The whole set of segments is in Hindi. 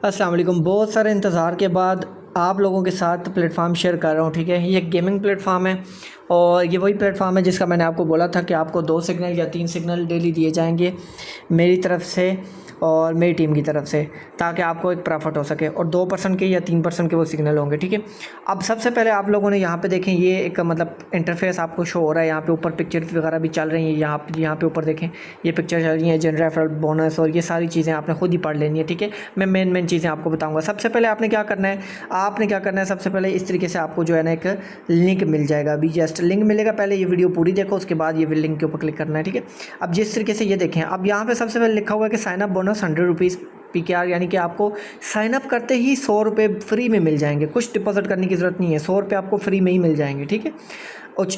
अस्सलाम वालेकुम। बहुत सारे इंतज़ार के बाद आप लोगों के साथ प्लेटफॉर्म शेयर कर रहा हूँ। ठीक है, ये एक गेमिंग प्लेटफॉर्म है और ये वही प्लेटफॉर्म है जिसका मैंने आपको बोला था कि आपको 2 सिग्नल या 3 सिग्नल डेली दिए जाएंगे मेरी तरफ़ से और मेरी टीम की तरफ से, ताकि आपको एक प्रॉफिट हो सके। और 2% के या 3% के वो सिग्नल होंगे। ठीक है, अब सबसे पहले आप लोगों ने यहाँ पे देखें, ये एक मतलब इंटरफेस आपको शो हो रहा है। यहाँ पे ऊपर पिक्चर वगैरह भी चल रही हैं। यहाँ पे ऊपर देखें, ये पिक्चर चल रही है, जनरल रेफरल बोनस और ये सारी चीज़ें आपने खुद ही पढ़ लेनी है। ठीक है, मैं मेन चीज़ें आपको बताऊँगा। सबसे पहले आपने क्या करना है, सबसे पहले इस तरीके से आपको जो है ना एक लिंक मिल जाएगा। अभी जस्ट लिंक मिलेगा, पहले ये वीडियो पूरी देखो, उसके बाद ये लिंक के ऊपर क्लिक करना है। ठीक है, अब जिस तरीके से ये देखें, अब यहाँ पे सबसे पहले लिखा हुआ है कि sign up bonus 100 rupees PKR, यानी कि आपको साइन अप करते ही 100 रुपये फ्री में मिल जाएंगे। कुछ डिपॉजिट करने की ज़रूरत नहीं है, 100 रुपये आपको फ्री में ही मिल जाएंगे। ठीक है,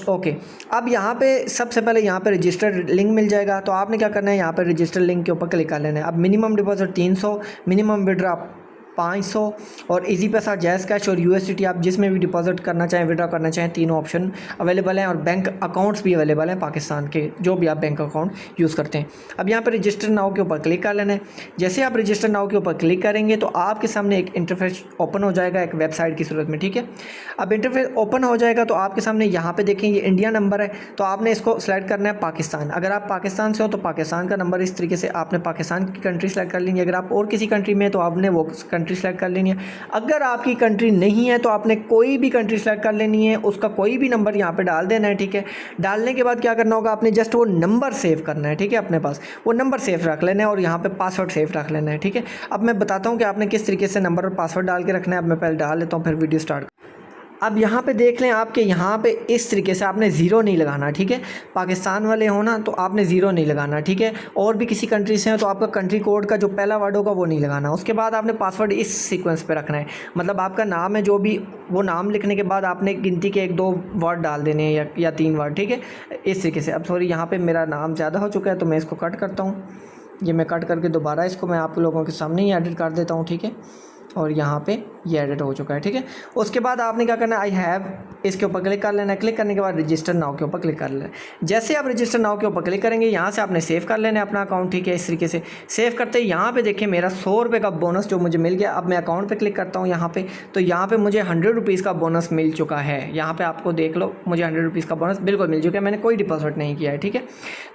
ओके। अब यहाँ पे सबसे पहले यहाँ पे रजिस्टर्ड लिंक मिल जाएगा। तो आपने क्या करना है, यहाँ पे रजिस्टर्ड लिंक के ऊपर क्लिक कर लेना है। अब मिनिमम डिपॉजिट 300, मिनिमम विड्रॉ 500 और इजी पैसा, जैज़ कैश और USDT, आप जिसमें भी डिपॉजिट करना चाहें, विड्रॉ करना चाहें, तीनों ऑप्शन अवेलेबल हैं। और बैंक अकाउंट्स भी अवेलेबल हैं पाकिस्तान के, जो भी आप बैंक अकाउंट यूज़ करते हैं। अब यहाँ पर रजिस्टर नाउ के ऊपर क्लिक कर लेना है। जैसे आप रजिस्टर नाउ के ऊपर क्लिक करेंगे तो आपके सामने एक इंटरफेस ओपन हो जाएगा, एक वेबसाइट की सूरत में। ठीक है, अब इंटरफेस ओपन हो जाएगा तो आपके सामने यहाँ पे देखें, ये इंडिया नंबर है, तो आपने इसको सेलेक्ट करना है पाकिस्तान। अगर आप पाकिस्तान से हो तो पाकिस्तान का नंबर, इस तरीके से आपने पाकिस्तान की कंट्री सेलेक्ट कर लेनी है। अगर आप और किसी कंट्री में है तो आपने वो कंट्री सेलेक्ट कर लेनी है। अगर आपकी कंट्री नहीं है तो आपने कोई भी कंट्री सेलेक्ट कर लेनी है, उसका कोई भी नंबर यहाँ पे डाल देना है। ठीक है, डालने के बाद क्या करना होगा, आपने जस्ट वो नंबर सेव करना है। ठीक है, अपने पास वो नंबर सेव रख लेना है और यहाँ पे पासवर्ड सेव रख लेना है। ठीक है, अब मैं बताता हूँ कि आपने किस तरीके से नंबर और पासवर्ड डाल के रखना है। अब मैं पहले डाल लेता हूँ, फिर वीडियो स्टार्ट। अब यहाँ पे देख लें, आपके यहाँ पे इस तरीके से आपने ज़ीरो नहीं लगाना। ठीक है, पाकिस्तान वाले हो ना तो आपने ज़ीरो नहीं लगाना। ठीक है, और भी किसी कंट्री से हो तो आपका कंट्री कोड का जो पहला वर्ड होगा वो नहीं लगाना। उसके बाद आपने पासवर्ड इस सीक्वेंस पे रखना है, मतलब आपका नाम है जो भी, वो नाम लिखने के बाद आपने गिनती के 1-2 वर्ड डाल देने हैं या 3 वर्ड। ठीक है, इस तरीके से। अब सॉरी, यहाँ पर मेरा नाम ज़्यादा हो चुका है तो मैं इसको कट करता हूँ। ये मैं कट करके दोबारा इसको मैं आप लोगों के सामने ही एडिट कर देता हूँ। ठीक है, और यहाँ पे ये एडिट हो चुका है। ठीक है, उसके बाद आपने क्या करना है, आई हैव, इसके ऊपर क्लिक कर लेना है। क्लिक करने के बाद रजिस्टर नाउ के ऊपर क्लिक कर लेना है। जैसे आप रजिस्टर नाउ के ऊपर क्लिक करेंगे, यहाँ से आपने सेव कर लेना है अपना अकाउंट। ठीक है, इस तरीके से सेव करते ही यहाँ पे देखिए मेरा 100 रुपये का बोनस जो मुझे मिल गया। अब मैं अकाउंट पर क्लिक करता हूँ यहाँ पे, तो यहाँ पर मुझे 100 रुपीज़ का बोनस मिल चुका है। यहाँ पर आपको देख लो, मुझे 100 रुपीज़ का बोनस बिल्कुल मिल चुका है, मैंने कोई डिपॉजिट नहीं किया है। ठीक है,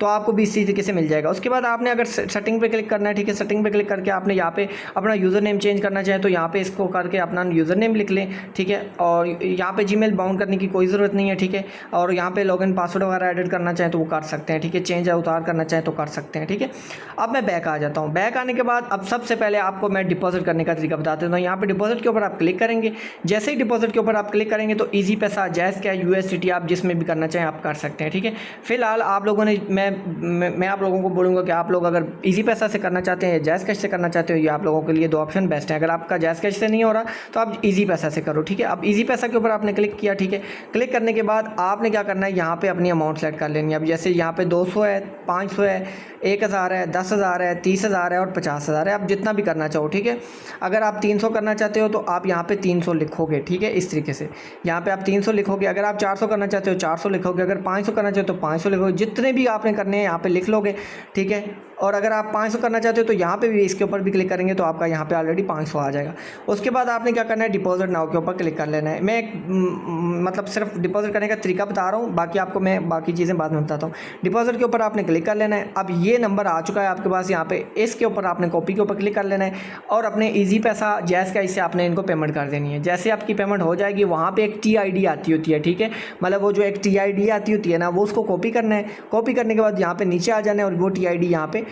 तो आपको भी इसी तरीके से मिल जाएगा। उसके बाद आपने अगर सेटिंग पर क्लिक करना है, ठीक है, सेटिंग पर क्लिक करके आपने यहाँ पे अपना यूज़र नेम चेंज करना चाहे तो यहाँ पे इसको करके अपना यूज़र नेम लिख लें। ठीक है, और यहाँ पे जीमेल बाउंड करने की कोई ज़रूरत नहीं है। ठीक है, और यहाँ पे लॉगिन पासवर्ड वगैरह एडिट करना चाहें तो वो कर सकते हैं। ठीक है, चेंज या उतार करना चाहें तो कर सकते हैं। ठीक है, अब मैं बैक आ जाता हूँ। बैक आने के बाद अब सबसे पहले आपको मैं डिपॉजिट करने का तरीका बता देता हूँ। यहाँ पे डिपॉजिट के ऊपर आप क्लिक करेंगे। जैसे ही डिपॉजिट के ऊपर आप क्लिक करेंगे तो ईजी पैसा, जैज़ कैश, USDT, आप जिसमें भी करना चाहें आप कर सकते हैं। ठीक है, फिलहाल आप लोगों ने मैं आप लोगों को बोलूँगा कि आप लोग अगर ईजी पैसा से करना चाहते हैं या जैज़ कैश से करना चाहते हो, ये आप लोगों के लिए 2 ऑप्शन बेस्ट है। अगर आपका जैज़ कैश से नहीं हो रहा तो आप ईजी पैसा से करो। ठीक है, अब इजी पैसा के ऊपर आपने क्लिक किया। ठीक है, क्लिक करने के बाद आपने क्या करना है, यहाँ पे अपनी अमाउंट सेलेक्ट कर लेनी है। अब जैसे यहाँ पे 200 है, 500 है, 1000 है, 10,000 है, 30,000 है और 50,000 है, आप जितना भी करना चाहो। ठीक है, अगर आप 300 करना चाहते हो तो आप यहाँ पे 300 लिखोगे। ठीक है, इस तरीके से यहाँ पे आप 300 लिखोगे। अगर आप 400 करना चाहते हो 400 लिखोगे। अगर 500 करना चाहते हो तो 500 लिखोगे। जितने भी आपने करने हैं यहाँ पे लिख लोगे। ठीक है, और अगर आप 500 करना चाहते हो तो यहाँ पे भी इसके ऊपर भी क्लिक करेंगे तो आपका यहाँ पे ऑलरेडी 500 आ जाएगा। उसके बाद आपने क्या करना है, डिपॉजिट नाउ के ऊपर क्लिक कर लेना है। मैं मतलब सिर्फ डिपॉजिट करने का तरीका बता रहा हूँ, बाकी आपको मैं बाकी चीज़ें बाद में बताता हूँ। डिपॉजिट के ऊपर आपने क्लिक कर लेना है। अब ये नंबर आ चुका है आपके पास यहाँ पे, इसके ऊपर आपने कॉपी के ऊपर क्लिक कर लेना है और अपने ईजी पैसा, जैज़ कैश से आपने इनको पेमेंट कर देनी है। जैसे आपकी पेमेंट हो जाएगी, वहाँ पर एक TID आती होती है। ठीक है, मतलब वो जो एक TID आती होती है ना, वो उसको कॉपी करना है। कॉपी करने के बाद यहाँ पे नीचे आ जाना है और वो TID यहाँ पे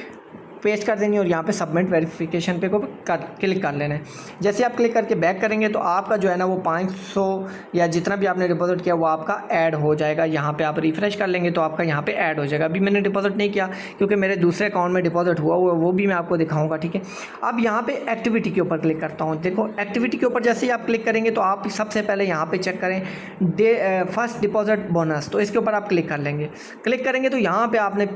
पेस्ट कर देनी है और यहाँ पे सबमिट वेरिफिकेशन पे को क्लिक कर लेना है। जैसे आप क्लिक करके बैक करेंगे तो आपका जो है ना वो 500 या जितना भी आपने डिपॉजिट किया वो आपका ऐड हो जाएगा। यहाँ पे आप रिफ्रेश कर लेंगे तो आपका यहाँ पे ऐड हो जाएगा। अभी मैंने डिपॉजिट नहीं किया क्योंकि मेरे दूसरे अकाउंट में डिपॉजिट हुआ वो भी मैं आपको दिखाऊँगा। ठीक है, अब यहाँ पर एक्टिविटी के ऊपर क्लिक करता हूँ। देखो, एक्टिविटी के ऊपर जैसे ही आप क्लिक करेंगे तो आप सबसे पहले यहाँ पर चेक करें फर्स्ट डिपॉजिट बोनस, तो इसके ऊपर आप क्लिक कर लेंगे। क्लिक करेंगे तो यहाँ पर आपने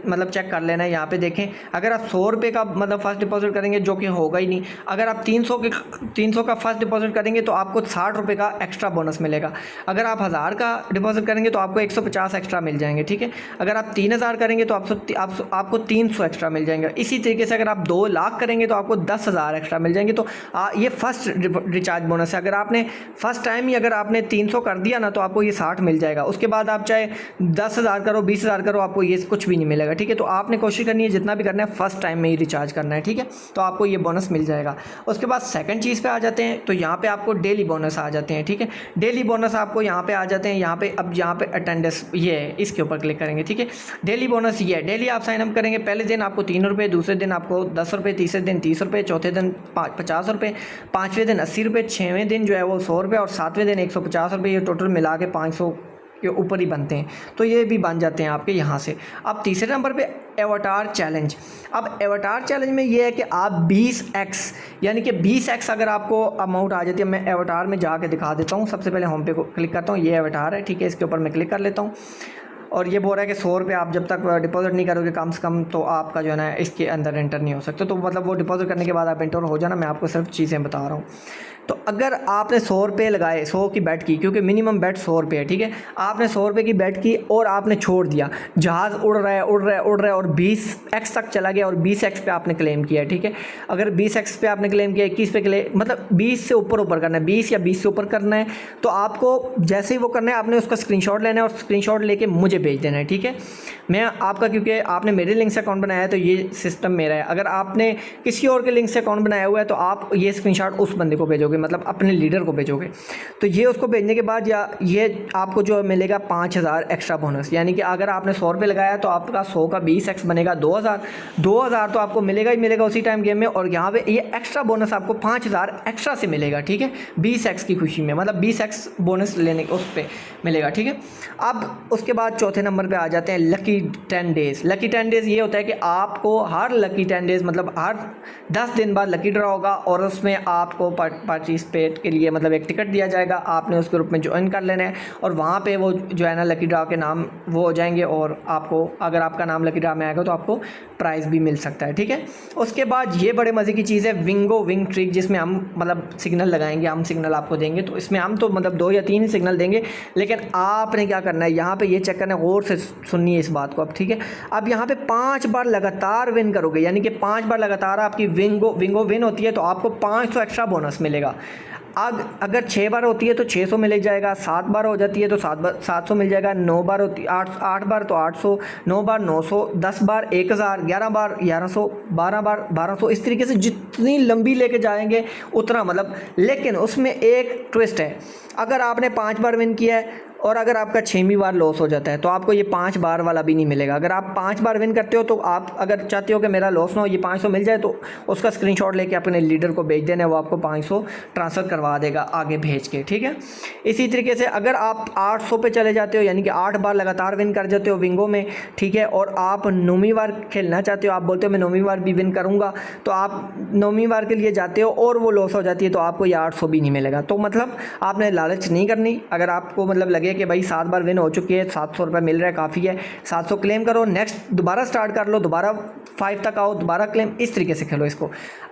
मतलब चेक कर लेना है। यहाँ पर देखें अगर आप 100 रुपये का मतलब फ़र्स्ट डिपॉजिट करेंगे जो कि होगा ही नहीं, अगर आप 300 का फर्स्ट डिपॉजिट करेंगे तो आपको 60 रुपये का एक्स्ट्रा बोनस मिलेगा। अगर आप 1000 का डिपॉजिट करेंगे तो आपको 150 एक्स्ट्रा मिल जाएंगे, ठीक है। अगर आप 3000 करेंगे तो आपको 300 एक्स्ट्रा मिल जाएंगे। इसी तरीके से अगर आप 2 लाख करेंगे तो आपको 10,000 एक्स्ट्रा मिल जाएंगे। तो ये फर्स्ट रिचार्ज बोनस है। अगर आपने फर्स्ट टाइम ही अगर आपने 300 कर दिया ना तो आपको ये 60 मिल जाएगा। उसके बाद आप चाहे 10,000 करो, 20,000 करो, आपको ये कुछ भी नहीं मिलेगा, ठीक है। तो आपने कोशिश करनी है जितना भी करना है फर्स्ट टाइम में ही रिचार्ज करना है, ठीक है। तो आपको ये बोनस मिल जाएगा। उसके बाद सेकंड चीज़ पे आ जाते हैं, तो यहाँ पे आपको डेली बोनस आ जाते हैं, ठीक है। डेली बोनस आपको यहाँ पे आ जाते हैं। यहाँ पे अब यहाँ पे अटेंडेंस ये है, इसके ऊपर क्लिक करेंगे, ठीक है। डेली बोनस ये है, डेली आप साइन अप करेंगे। पहले दिन आपको 3 रुपये, दूसरे दिन आपको 10 रुपये, तीसरे दिन 30 रुपये, चौथे दिन 50 रुपये, पाँचवें दिन 80 रुपये, छवें दिन जो है वो 100 रुपये और सातवें दिन 150 रुपये। ये टोटल मिला के 500 के ऊपर ही बनते हैं। तो ये भी बन जाते हैं आपके यहाँ से। अब तीसरे नंबर पे एवाटार चैलेंज। अब एवाटार चैलेंज में ये है कि आप 20x यानी कि 20x अगर आपको अमाउंट आ जाती है, मैं एवाटार में जाके दिखा देता हूँ। सबसे पहले होम पे को क्लिक करता हूँ, ये एवाटार है, ठीक है। इसके ऊपर मैं क्लिक कर लेता हूँ और ये बोल रहा है कि 100 रुपये आप जब तक डिपॉजिट नहीं करोगे कम से कम तो आपका जो है ना इसके अंदर एंटर नहीं हो सकते। तो मतलब वो डिपॉजिट करने के बाद आप एंटर हो जाना। मैं आपको सिर्फ चीज़ें बता रहा हूँ। तो अगर आपने 100 रुपये लगाए, 100 की बेट की, क्योंकि मिनिमम बेट 100 रुपये है, ठीक है। आपने 100 रुपये की बेट की और आपने छोड़ दिया, जहाज़ उड़ रहा है और 20x तक चला गया और 20x पे आपने क्लेम किया, ठीक है। अगर 20x पे आपने क्लेम किया, 21 पे क्लेम, मतलब 20 से ऊपर करना है, 20 या 20 से ऊपर करना है, तो आपको जैसे ही वो करना है आपने उसका स्क्रीनशॉट लेना है और स्क्रीनशॉट लेके मुझे भेज देना है, ठीक है। मैं आपका, क्योंकि आपने मेरे लिंक से अकाउंट बनाया है तो ये सिस्टम मेरा है। अगर आपने किसी और के लिंक से अकाउंट बनाया हुआ है तो आप ये स्क्रीनशॉट उस बंदे को भेजोगे, मतलब अपने लीडर को भेजोगे। तो ये उसको भेजने के बाद या ये आपको जो मिलेगा 5000 एक्स्ट्रा बोनस। यानी कि अगर आपने 100 रुपये लगाया तो आपका 100 का 20x बनेगा 2000 तो आपको मिलेगा ही मिलेगा उसी टाइम गेम में। और यहाँ पे ये एक्स्ट्रा बोनस आपको 5000 एक्स्ट्रा से मिलेगा, ठीक है, 20x की खुशी में, मतलब 20x बोनस लेने उस पर मिलेगा, ठीक है। अब उसके बाद चौथे नंबर पर आ जाते हैं लकी 10 डेज़। लकी 10 डेज़ ये होता है कि आपको हर लकी 10 डेज़ मतलब हर 10 दिन बाद लकी ड्रॉ होगा और उसमें आपको पार्टिसिपेट के लिए मतलब एक टिकट दिया जाएगा। आपने उस ग्रुप में ज्वाइन कर लेना है और वहाँ पे वो जो है ना लकी ड्रॉ के नाम वो हो जाएंगे और आपको, अगर आपका नाम लकी ड्रॉ में आएगा तो आपको प्राइज़ भी मिल सकता है, ठीक है। उसके बाद ये बड़े मज़े की चीज़ है विंगो विंग ट्रिक, जिसमें हम मतलब सिग्नल लगाएंगे, हम सिग्नल आपको देंगे। तो इसमें हम तो मतलब 2 या 3 ही सिग्नल देंगे, लेकिन आपने क्या करना है यहाँ पे ये चेक करना है, गौर से सुनिए इस बात को अब, ठीक है। अब यहाँ पे 5 बार लगातार विन करोगे, यानी कि 5 बार लगातार आपकी विंगो विन होती है तो आपको 500 एक्स्ट्रा बोनस मिलेगा। अगर 6 बार होती है तो 600 मिल जाएगा, 7 बार हो जाती है तो 700 मिल जाएगा, 9 बार होती 8 बार तो 800, 9 बार 900, 10 बार 1000, 11 बार 1100, 12 बार 1200। इस तरीके से जितनी लंबी लेके जाएंगे उतना मतलब। लेकिन उसमें एक ट्विस्ट है, अगर आपने 5 बार विन किया है और अगर आपका 6वीं बार लॉस हो जाता है तो आपको ये 5 बार वाला भी नहीं मिलेगा। अगर आप 5 बार विन करते हो तो आप अगर चाहते हो कि मेरा लॉस ना हो, ये 500 मिल जाए, तो उसका स्क्रीनशॉट लेके अपने लीडर को भेज देना है, वो आपको 500 ट्रांसफ़र करवा देगा आगे भेज के, ठीक है। इसी तरीके से अगर आप 800 पे चले जाते हो, यानी कि 8 बार लगातार विन कर जाते हो विंगो में, ठीक है, और आप 9वीं बार खेलना चाहते हो, आप बोलते हो मैं 9वीं बार भी विन करूँगा, तो आप 9वीं बार के लिए जाते हो और वो लॉस हो जाती है तो आपको ये 800 भी नहीं मिलेगा। तो मतलब आपने लालच नहीं करनी। अगर आपको मतलब लगे कि भाई 7 बार विन हो चुकी है, 700 रुपये मिल रहा है, काफ़ी है, 700 क्लेम करो, नेक्स्ट दोबारा स्टार्ट कर लो, दोबारा 5 तक आओ, दोबारा क्लेम, इस तरीके से खेलो इसको।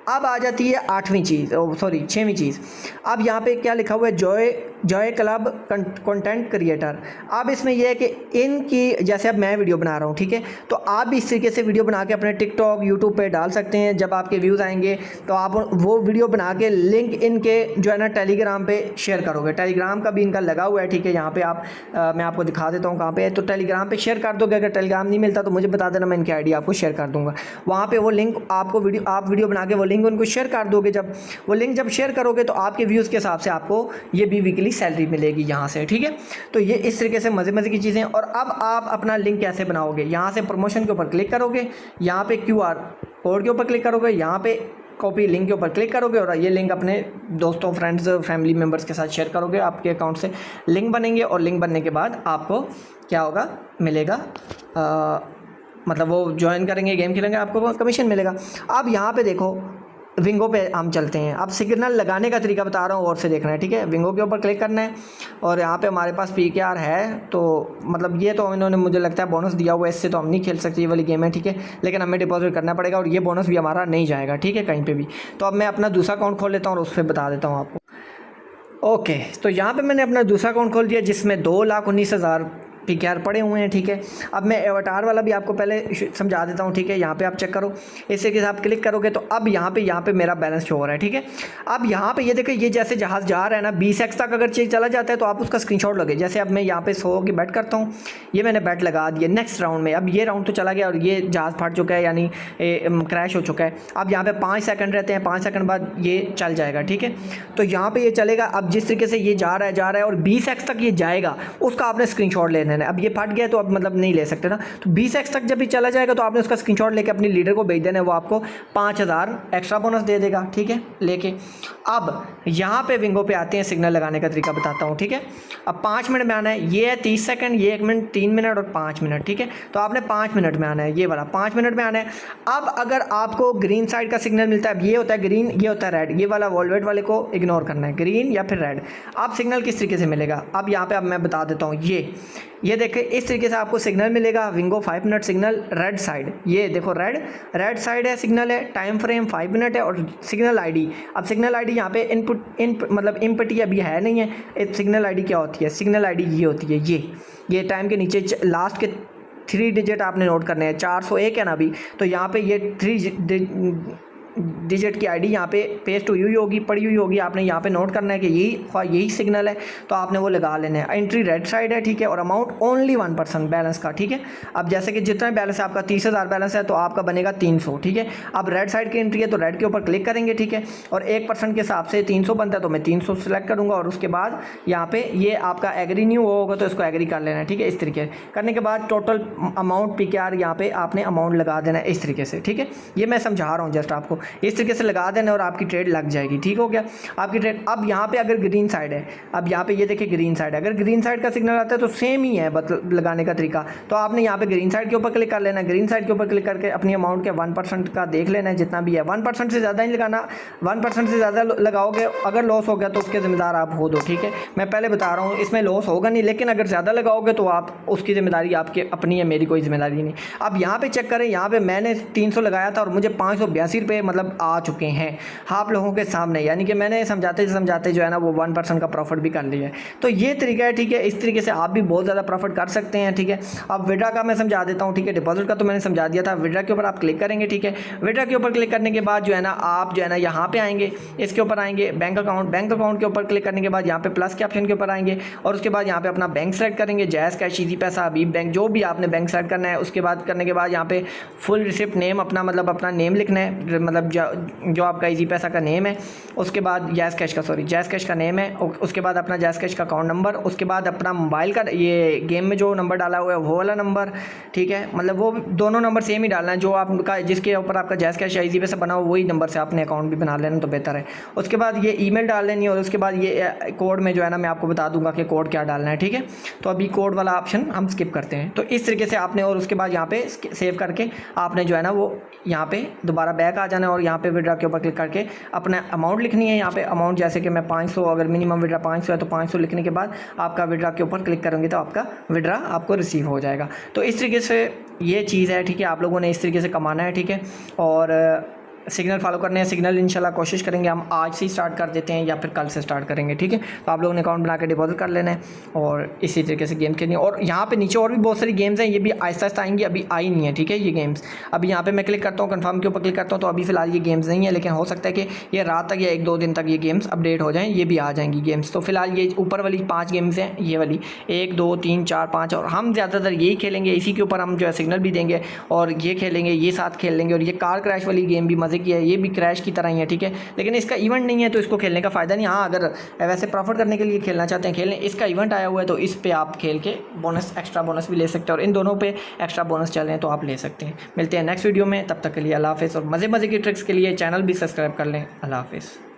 अब आ जाती है 6वीं चीज़। अब यहाँ पे क्या लिखा हुआ है, जॉय क्लब कंटेंट क्रिएटर। अब इसमें यह है कि इनकी, जैसे अब मैं वीडियो बना रहा हूँ, ठीक है, तो आप भी इस तरीके से वीडियो बना के अपने टिकटॉक यूट्यूब पे डाल सकते हैं। जब आपके व्यूज़ आएंगे तो आप वो वीडियो बना के लिंक इनके जो है ना टेलीग्राम पे शेयर करोगे। टेलीग्राम का भी इनका लगा हुआ है, ठीक है, यहाँ पे आप मैं आपको दिखा देता हूँ कहाँ पे है। तो टेलीग्राम पे शेयर कर दोगे। अगर टेलीग्राम नहीं मिलता तो मुझे बता देना, मैं इनकी आईडी आपको शेयर कर दूँगा। वहाँ पे वो लिंक आपको आप वीडियो बना के वो लिंक उनको शेयर कर दोगे। जब वो लिंक जब शेयर करोगे तो आपके व्यूज़ के हिसाब से आपको ये भी वीकली सैलरी मिलेगी यहाँ से, ठीक है। तो ये इस तरीके से मज़े की चीज़ें। और अब आप अपना लिंक कैसे बनाओगे, यहाँ से प्रमोशन के ऊपर क्लिक करोगे, यहाँ पे QR कोड के ऊपर क्लिक करोगे, यहाँ पे कॉपी लिंक के ऊपर क्लिक करोगे और ये लिंक अपने दोस्तों, फ्रेंड्स, फैमिली मेम्बर्स के साथ शेयर करोगे। आपके अकाउंट से लिंक बनेंगे और लिंक बनने के बाद आपको क्या होगा, मिलेगा मतलब वो ज्वाइन करेंगे, गेम खेलेंगे, आपको कमीशन मिलेगा। अब यहाँ पे देखो विंगो पे हम चलते हैं। अब सिग्नल लगाने का तरीका बता रहा हूँ, और से देखना है, ठीक है। विंगो के ऊपर क्लिक करना है और यहाँ पे हमारे पास PKR है, तो मतलब ये तो इन्होंने मुझे लगता है बोनस दिया हुआ है, इससे तो हम नहीं खेल सकते ये वाली गेम है, ठीक है। लेकिन हमें डिपॉजिट करना पड़ेगा और ये बोनस भी हमारा नहीं जाएगा, ठीक है, कहीं पर भी। तो अब मैं अपना दूसरा अकाउंट खोल लेता हूँ और उस पर बता देता हूँ आपको। ओके, तो यहाँ पे मैंने अपना दूसरा अकाउंट खोल दिया जिसमें 2,19,000 PKR पड़े हुए हैं, ठीक है। अब मैं एवटार वाला भी आपको पहले समझा देता हूँ, ठीक है। यहाँ पे आप चेक करो, इसी के साथ क्लिक करोगे तो अब यहाँ पे मेरा बैलेंस शो हो रहा है, ठीक है। अब यहाँ पे ये देखो, ये जैसे जहाज़ जा रहा है ना 20x तक अगर चीज़ चला जाता है तो आप उसका स्क्रीनशॉट लगे। जैसे अब मैं यहाँ पे 100 की बैट करता हूँ, ये मैंने बैट लगा दिया नेक्स्ट राउंड में। अब ये राउंड तो चला गया और ये जहाज़ फट चुका है, यानी क्रैश हो चुका है। अब यहाँ पे 5 सेकंड रहते हैं, 5 सेकंड बाद ये चल जाएगा, ठीक है। तो यहाँ पे ये चलेगा। अब जिस तरीके से ये जा रहा है और 20x तक ये जाएगा, उसका आपने स्क्रीनशॉट ले लेना है। अब ये फट गया तो अब मतलब नहीं ले सकते ना, तो 20x तक जब भी चला जाएगा तो आपने उसका स्क्रीनशॉट लेके अपनी लीडर को भेज देना है, वो आपको 5,000 एक्स्ट्रा बोनस दे देगा, ठीक है, लेके। अब यहाँ पे विंगो पे आते हैं, सिग्नल लगाने का तरीका बताता हूँ, ठीक है। अब 5 मिनट में आना है, ये है 30 सेकंड, ये 1 मिनट, 3 मिनट और 5 मिनट, ठीक है। तो आपने 5 मिनट में आना है, ये वाला 5 मिनट में आना है। अब अगर आपको ग्रीन साइड का सिग्नल मिलता है, ये होता है ग्रीन, ये होता है रेड, ये वाला वॉलवेट वाले को इग्नोर करना है, ग्रीन या फिर रेड। अब सिग्नल किस तरीके से मिलेगा, अब यहाँ पे अब मैं बता देता हूँ। ये देखें, इस तरीके से आपको सिग्नल मिलेगा। विंगो 5 मिनट सिग्नल, रेड साइड, ये देखो रेड साइड है, सिग्नल है, टाइम फ्रेम 5 मिनट है और सिग्नल आईडी। अब सिग्नल आईडी यहाँ पे मतलब इनपुट अभी है नहीं है। सिग्नल आईडी क्या होती है, सिग्नल आईडी ये होती है, ये टाइम के नीचे लास्ट के 3 डिजिट आपने नोट करने हैं। 401 है ना अभी, तो यहाँ पे ये 3 डिजिट की आईडी यहाँ पे पेस्ट हुई होगी, पड़ी हुई होगी। आपने यहाँ पे नोट करना है कि यही सिग्नल है, तो आपने वो लगा लेना है। एंट्री रेड साइड है, ठीक है, और अमाउंट ओनली 1% बैलेंस का, ठीक है। अब जैसे कि जितना बैलेंस है आपका 30,000 बैलेंस है तो आपका बनेगा 300, ठीक है। अब रेड साइड की एंट्री है तो रेड के ऊपर क्लिक करेंगे, ठीक है, और 1% के हिसाब से 300 बनता है तो मैं 300 सेलेक्ट करूँगा और उसके बाद यहाँ पे ये आपका एग्री न्यू होगा तो इसको एग्री कर लेना है, ठीक है। इस तरीके करने के बाद टोटल अमाउंट PKR यहाँ पे आपने अमाउंट लगा देना है इस तरीके से, ठीक है। ये मैं समझा रहा हूँ जस्ट आपको, इस तरीके से लगा देना और आपकी ट्रेड लग जाएगी, ठीक हो गया आपकी ट्रेड। अब यहाँ पे अगर ग्रीन साइड है, अब यहाँ पे ये देखिए ग्रीन साइड है, अगर ग्रीन साइड का सिग्नल आता है तो सेम ही है लगाने का तरीका। तो आपने यहाँ पे ग्रीन साइड के ऊपर क्लिक कर लेना, ग्रीन साइड के ऊपर क्लिक करके अपनी अमाउंट के 1% का देख लेना है, जितना भी है। 1% से ज़्यादा नहीं लगाना, 1% से ज़्यादा लगाओगे अगर लॉस हो गया तो उसके जिम्मेदार आप हो दो, ठीक है। मैं पहले बता रहा हूँ इसमें लॉस होगा नहीं, लेकिन अगर ज़्यादा लगाओगे तो आप उसकी जिम्मेदारी आपकी अपनी है, मेरी कोई जिम्मेदारी नहीं। अब यहाँ पे चेक करें, यहाँ पे मैंने 300 लगाया था और मुझे 582 रुपये मतलब आ चुके हैं आप लोगों के सामने, यानी कि मैंने समझाते जो है ना वो 1% का प्रॉफिट भी कर लिया है। तो ये तरीका है, ठीक है। इस तरीके से आप भी बहुत ज़्यादा प्रॉफिट कर सकते हैं, ठीक है। अब विड्रा का मैं समझा देता हूँ, ठीक है। डिपॉजिट का तो मैंने समझा दिया था, विड्रा के ऊपर आप क्लिक करेंगे, ठीक है। विड्रा के ऊपर क्लिक करने के बाद जो है ना आप जो है ना यहाँ पे आएंगे, इसके ऊपर आएंगे बैंक अकाउंट के ऊपर क्लिक करने के बाद यहाँ पे प्लस के ऑप्शन के ऊपर आएंगे और उसके बाद यहाँ पे अपना बैंक सेलेक्ट करेंगे, जैज़ कैश, ईजी पैसा, हबीब बैंक, जो भी आपने बैंक सेलेक्ट करना है। उसके बाद करने के बाद यहाँ पे फुल रिसिप्ट नेम अपना मतलब अपना नेम लिखना है, मतलब जो आपका ईजी पैसा का नेम है। उसके बाद जैज़ कैश का नेम है। उसके बाद अपना जैज़ कैश का अकाउंट नंबर, उसके बाद अपना मोबाइल का ये गेम में जो नंबर डाला हुआ है वो वाला नंबर, ठीक है। मतलब वो दोनों नंबर सेम ही डालना है, जो आपका जिसके ऊपर आपका जैज़ कैश या ईजी पैसा बना हो वही नंबर से आपने अकाउंट भी बना लेना तो बेहतर है। उसके बाद ये ईमेल डाल लेनी है और उसके बाद ये कोड में जो है ना मैं आपको बता दूंगा कि कोड क्या डालना है, ठीक है। तो अभी कोड वाला ऑप्शन हम स्किप करते हैं। तो इस तरीके से आपने, और उसके बाद यहाँ पे सेव करके आपने जो है ना वो यहाँ पे दोबारा बैक आ जाना है और यहाँ पे विड्रा के ऊपर क्लिक करके अपना अमाउंट लिखनी है। यहाँ पे अमाउंट जैसे कि मैं 500, अगर मिनिमम विड्रा 500 है तो 500 लिखने के बाद आपका विड्रा के ऊपर क्लिक करेंगे तो आपका विड्रा आपको रिसीव हो जाएगा। तो इस तरीके से ये चीज़ है, ठीक है। आप लोगों ने इस तरीके से कमाना है, ठीक है। और सिग्नल फॉलो करने हैं। सिग्नल इंशाल्लाह कोशिश करेंगे हम आज से ही स्टार्ट कर देते हैं या फिर कल से स्टार्ट करेंगे, ठीक है। तो आप लोगों ने अकाउंट बना के डिपॉजिट कर लेना है और इसी तरीके से गेम खेलनी है। और यहाँ पे नीचे और भी बहुत सारी गेम्स हैं, ये भी आहिस्ता आहिस्ता आएंगी, अभी आई नहीं है, ठीक है। ये गेम्स अभी यहाँ पे मैं क्लिक करता हूँ, कंफर्म के ऊपर क्लिक करता हूँ, तो अभी फिलहाल ये गेम्स नहीं है, लेकिन हो सकता है कि ये रात तक या 1-2 दिन तक ये गेम्स अपडेट हो जाएँ, ये भी आ जाएंगी गेम्स। तो फिलहाल ये ऊपर वाली 5 गेम्स हैं, ये वाली 1, 2, 3, 4, 5, और हम ज़्यादातर यही खेलेंगे, इसी के ऊपर हम जो है सिग्नल भी देंगे और ये खेलेंगे, ये साथ खेल लेंगे। और ये कार क्रैश वाली गेम भी मज़े की है, ये भी क्रैश की तरह ही है, ठीक है। लेकिन इसका इवेंट नहीं है तो इसको खेलने का फ़ायदा नहीं। हाँ, अगर वैसे प्रॉफिट करने के लिए खेलना चाहते हैं खेल लें, इसका इवेंट आया हुआ है तो इस पे आप खेल के बोनस, एक्स्ट्रा बोनस भी ले सकते हैं और इन दोनों पे एक्स्ट्रा बोनस चल रहे हैं तो आप ले सकते हैं। मिलते हैं नेक्स्ट वीडियो में, तब तक के लिए अल्लाह हाफ़िज़। और मज़े की ट्रिक्स के लिए चैनल भी सब्सक्राइब कर लें। अल्लाह हाफ़िज़।